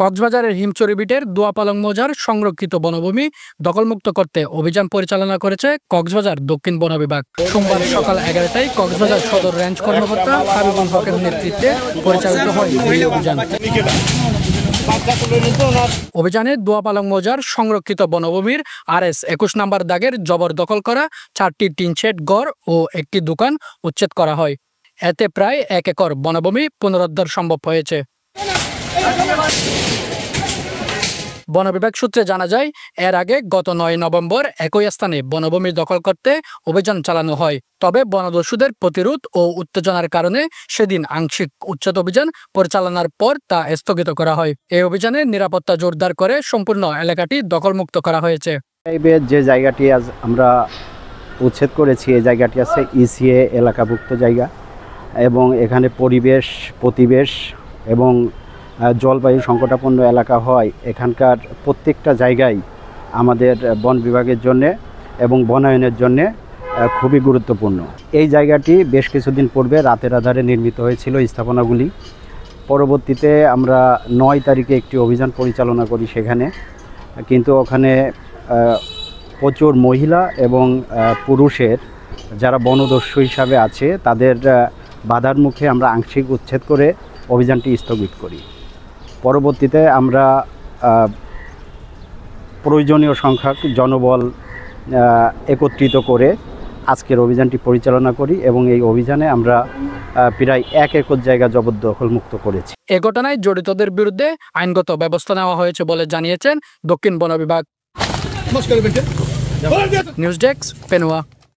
কক্সবাজারের হিমচরি বিটের দোয়াপালং মৌজার সংরক্ষিত বনভূমি দখলমুক্ত করতে অভিযান পরিচালনা করেছে কক্সবাজার দক্ষিণ বন বিভাগ। সোমবার সকাল 11টায় কক্সবাজার সদর রেঞ্জ কর্মকর্তা হাবিবুল হকের নেতৃত্বে পরিচালিত হয় এই অভিযান। অভিযানে দোয়াপালং মৌজার সংরক্ষিত বনভূমির RS 21 নম্বর দাগের জবরদখল করা 4টি টিনশেড ঘর ও একটি দোকান উচ্ছেদ করা হয়। এতে প্রায় 1 একর বনভূমি পুনরুদ্ধার সম্ভব হয়েছে। বন বিভাগ সূত্রে জানা যায়, এর আগে গত 9 নভেম্বর একই স্থানে বনভূমি দখল করতে অভিযান চালানো হয়। তবে বনদস্যুদের প্রতিরোধ ও উত্তেজনার কারণে সেদিন আংশিক উচ্ছেদ অভিযান পরিচালনার পর তা স্থগিত করা হয়। এই অভিযানে নিরাপত্তা জোরদার করে সম্পূর্ণ এলাকাটি দখলমুক্ত করা হয়েছে। যে জায়গাটি আজ আমরা উচ্ছেদ করেছি এই জায়গাটি আছে ECA এলাকাভুক্ত জায়গা এবং এখানে প্রতিবেশ এবং জলবায়ু সংকটাপন্ন এলাকা হয়। এখানকার প্রত্যেকটা জায়গায় আমাদের বন বিভাগের জন্যে এবং বনায়নের জন্যে খুবই গুরুত্বপূর্ণ। এই জায়গাটি বেশ কিছুদিন পূর্বে রাতের আধারে নির্মিত হয়েছিল স্থাপনাগুলি। পরবর্তীতে আমরা 9 তারিখে একটি অভিযান পরিচালনা করি সেখানে, কিন্তু ওখানে প্রচুর মহিলা এবং পুরুষের যারা বনদস্যু হিসাবে আছে তাদের বাধার মুখে আমরা আংশিক উচ্ছেদ করে অভিযানটি স্থগিত করি। পরবর্তীতে আমরা প্রয়োজনীয় সংখ্যক জনবল একত্রিত করে আজকের অভিযানটি পরিচালনা করি এবং এই অভিযানে আমরা প্রায় 1 একর জায়গা জবরদখলমুক্ত করেছি। এ ঘটনায় জড়িতদের বিরুদ্ধে আইনগত ব্যবস্থা নেওয়া হয়েছে বলে জানিয়েছেন দক্ষিণ বন বিভাগ। News desk, পেনুয়া।